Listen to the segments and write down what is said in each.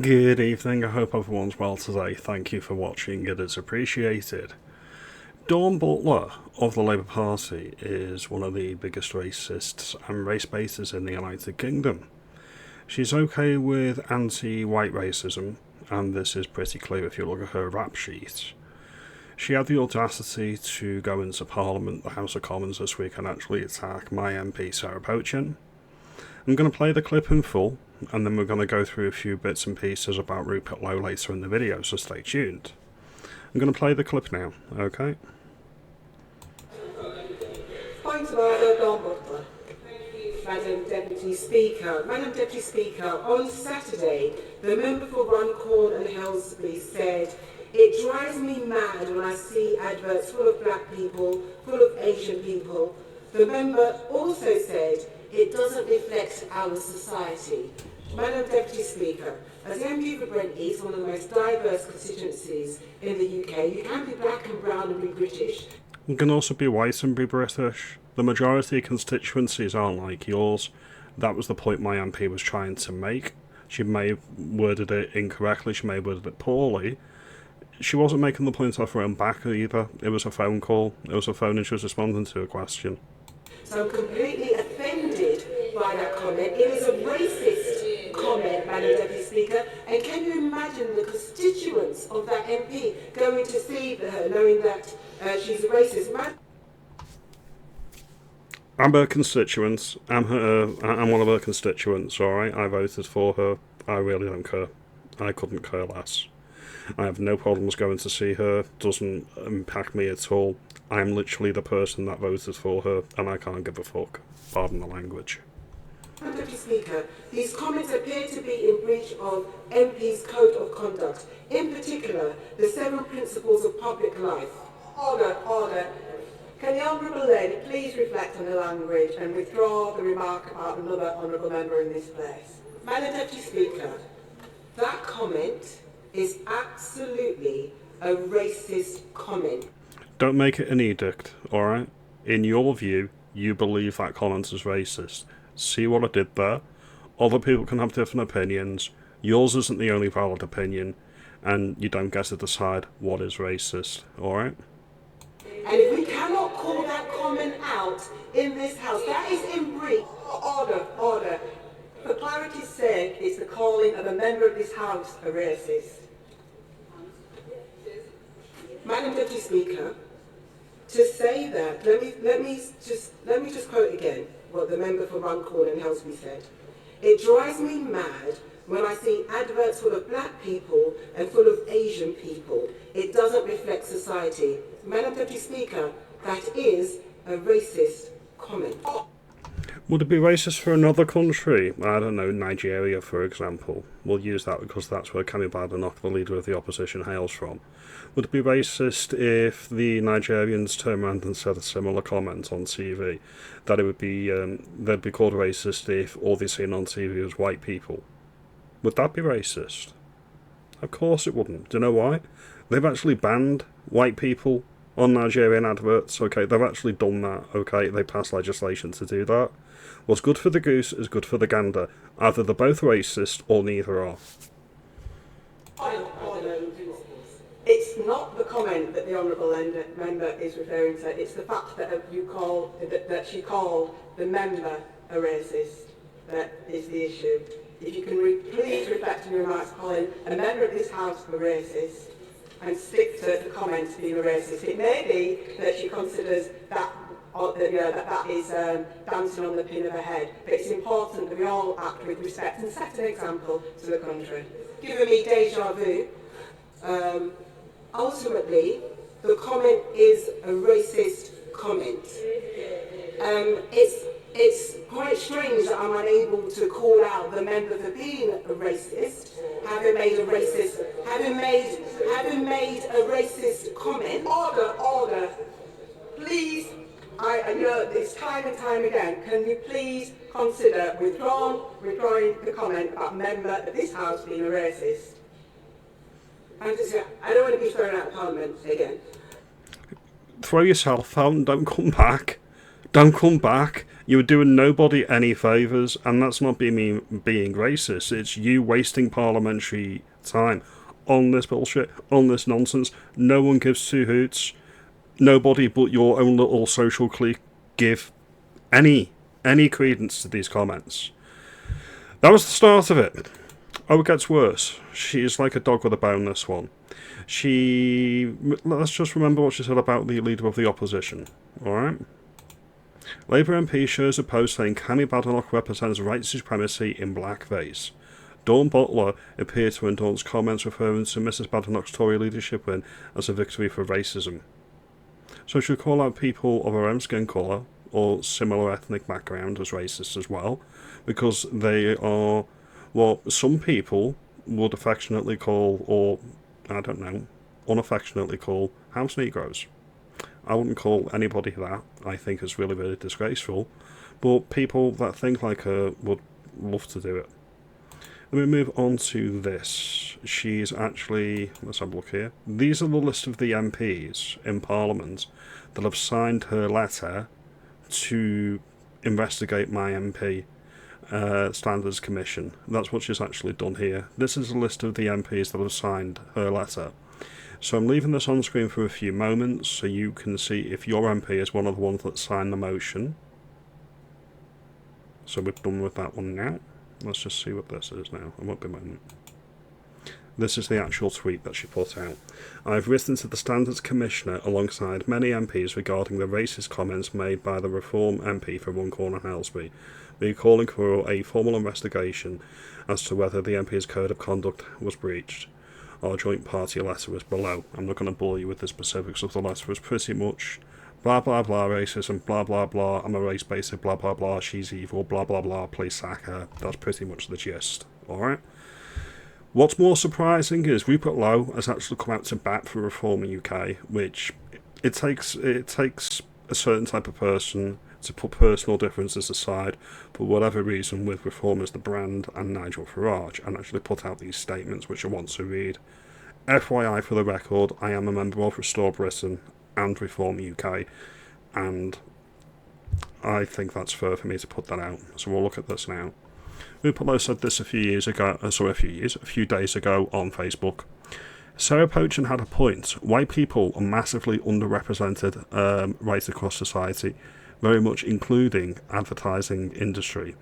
Good evening, I hope everyone's well today. Thank you for watching, it is appreciated. Dawn Butler of the Labour Party is one of the biggest racists and race baiters in the United Kingdom. She's okay with anti-white racism, and this is pretty clear if you look at her rap sheet. She had the audacity to go into Parliament, the House of Commons this week, and actually attack my MP Sarah Pochin. I'm going to play the clip in full, and then we're going to go through a few bits and pieces about Rupert Lowe later in the video, so stay tuned. I'm going to play the clip now, okay? Point of order, Dawn Butler. Madam Deputy Speaker. Madam Deputy Speaker, on Saturday, the member for Runcorn and Helsby said, "It drives me mad when I see adverts full of black people, full of Asian people." The member also said, "It doesn't reflect our society." Madam Deputy Speaker, as the MP for Brent East, one of the most diverse constituencies in the UK, you can be black and brown and be British. You can also be white and be British. The majority of constituencies aren't like yours. That was the point my MP was trying to make. She may have worded it incorrectly, she may have worded it poorly. She wasn't making the point off her own back either. It was a phone call. It was a phone and she was responding to a question. So I'm completely offended by that comment. It is a racist comment, Madam Deputy Speaker. And can you imagine the constituents of that MP going to see her knowing that she's a racist? I'm her constituent. I'm one of her constituents, alright? I voted for her. I really don't care. I couldn't care less. I have no problems going to see her. Doesn't impact me at all. I'm literally the person that voted for her, and I can't give a fuck. Pardon the language. Madam Deputy Speaker, these comments appear to be in breach of MP's Code of Conduct, in particular, the 7 principles of public life. Order, order. Can the Honourable Lady please reflect on the language and withdraw the remark about another Honourable Member in this place? Madam Deputy Speaker, that comment is absolutely a racist comment. Don't make it an edict, alright? In your view, you believe that comment is racist. See what I did there? Other people can have different opinions. Yours isn't the only valid opinion, and you don't get to decide what is racist, alright? And if we cannot call that comment out in this House, that is in breach. Order, order. For clarity's sake, it's the calling of a member of this House a racist. Madam Deputy Speaker, to say that, let me just quote again what the member for Runcorn and Helsby said. "It drives me mad when I see adverts full of black people and full of Asian people. It doesn't reflect society." Madam Deputy Speaker, that is a racist comment. Would it be racist for another country? I don't know, Nigeria, for example. We'll use that because that's where Kemi Badenoch, the leader of the opposition, hails from. Would it be racist if the Nigerians turned around and said a similar comment on TV? That it would be, they'd be called racist if all they're seeing on TV was white people? Would that be racist? Of course it wouldn't. Do you know why? They've actually banned white people on Nigerian adverts, okay? They've actually done that, okay? They passed legislation to do that. What's good for the goose is good for the gander. Either they're both racist or neither are. It's not the comment that the Honourable Member is referring to, it's the fact that that she called the member a racist that is the issue. If you can please reflect on your remarks calling a member of this House a racist and stick to the comments being a racist. It may be that she considers that that is dancing on the pin of her head, but it's important that we all act with respect and set an example to the country. Giving me deja vu. Ultimately, the comment is a racist comment. It's quite strange that I'm unable to call out the member for being a racist, having made a racist comment. Order. Please, I know this time and time again. Can you please consider withdrawing the comment about a member of this House being a racist? I don't want to be thrown out of Parliament again. Throw yourself out and don't come back. Don't come back. You were doing nobody any favours, and that's not being racist. It's you wasting parliamentary time on this bullshit, on this nonsense. No one gives two hoots. Nobody but your own little social clique give any credence to these comments. That was the start of it. Oh, it gets worse. She's like a dog with a bone, this one. Let's just remember what she said about the leader of the opposition. Alright? Labour MP shares a post saying Cammy Badenoch represents white supremacy in blackface. Dawn Butler appeared to endorse comments referring to Mrs Badenoch's Tory leadership win as a victory for racism. So she would call out people of her own skin colour or similar ethnic background as racist as well, because they are what some people would affectionately call, or I don't know, unaffectionately call, house Negroes. I wouldn't call anybody that. I think it's really, really disgraceful. But people that think like her would love to do it. Let me move on to this. She's actually, let's have a look here. These are the list of the MPs in Parliament that have signed her letter to investigate my MP Standards Commission. That's what she's actually done here. This is a list of the MPs that have signed her letter. So I'm leaving this on screen for a few moments so you can see if your MP is one of the ones that signed the motion. So we're done with that one now. Let's just see what this is now. It won't be a moment. This is the actual tweet that she put out. I've written to the Standards Commissioner alongside many MPs regarding the racist comments made by the Reform MP for Runcorn and Aylesbury. We are calling for a formal investigation as to whether the MP's code of conduct was breached. Our joint party letter is below. I'm not going to bore you with the specifics of the letter. It's pretty much blah blah blah racism, blah blah blah, I'm a race basic, blah blah blah, she's evil, blah blah blah, please sack her. That's pretty much the gist. Alright? What's more surprising is Rupert Lowe has actually come out to bat for Reform UK, which it takes a certain type of person to put personal differences aside for whatever reason with Reform as the brand and Nigel Farage, and actually put out these statements which I want to read. FYI for the record, I am a member of Restore Britain and Reform UK, and I think that's fair for me to put that out. So we'll look at this now. Rupert Lowe said this a few days ago on Facebook. Sarah Pochin had a point. White people are massively underrepresented right across society, very much including advertising industry.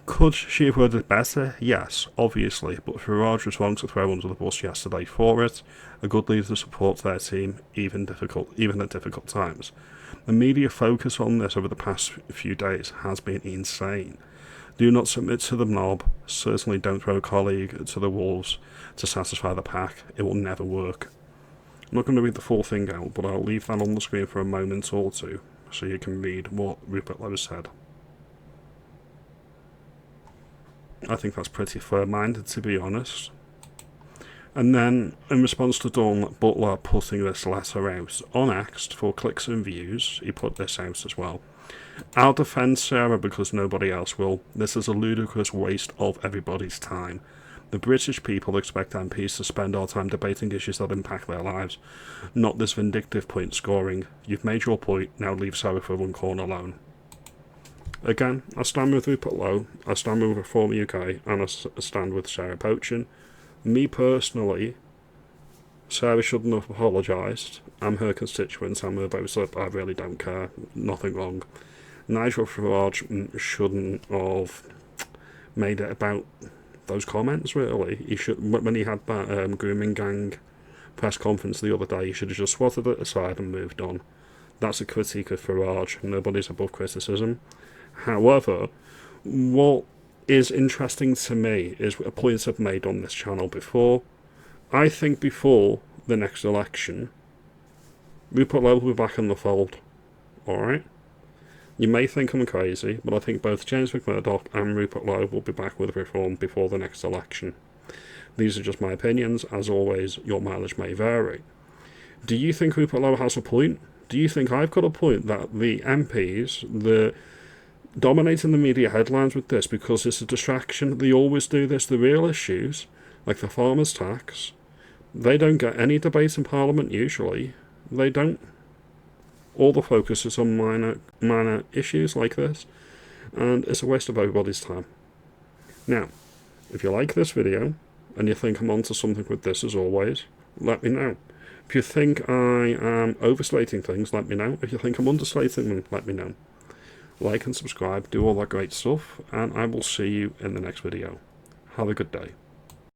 Could she have worded better? Yes, obviously, but Farage was wrong to throw under the bus yesterday for it. A good leader supports their team, even at difficult times. The media focus on this over the past few days has been insane. Do not submit to the mob. Certainly don't throw a colleague to the wolves to satisfy the pack. It will never work. I'm not going to read the full thing out, but I'll leave that on the screen for a moment or two so you can read what Rupert Lowe said. I think that's pretty fair-minded, to be honest. And then, in response to Dawn Butler putting this letter out on X for clicks and views, he put this out as well. I'll defend Sarah because nobody else will. This is a ludicrous waste of everybody's time. The British people expect MPs to spend our time debating issues that impact their lives, not this vindictive point scoring. You've made your point, now leave Sarah for Runcorn alone. Again, I stand with Rupert Lowe, I stand with Reform UK, and I stand with Sarah Pochin. Me personally, Sarah shouldn't have apologised. I'm her constituent, I'm her voter, I really don't care, nothing wrong. Nigel Farage shouldn't have made it about those comments, really. He should, when he had that grooming gang press conference the other day, he should have just swatted it aside and moved on. That's a critique of Farage, nobody's above criticism. However, what is interesting to me is a point I've made on this channel before. I think before the next election, Rupert Lowe will be back in the fold. Alright? You may think I'm crazy, but I think both James McMurdoch and Rupert Lowe will be back with Reform before the next election. These are just my opinions. As always, your mileage may vary. Do you think Rupert Lowe has a point? Do you think I've got a point that the MPs, dominating the media headlines with this because it's a distraction? They always do this. The real issues, like the farmers' tax, they don't get any debate in Parliament usually. They don't. All the focus is on minor issues like this, and it's a waste of everybody's time. Now, if you like this video, and you think I'm onto something with this as always, let me know. If you think I am overstating things, let me know. If you think I'm understating them, let me know. Like and subscribe, do all that great stuff, and I will see you in the next video. Have a good day.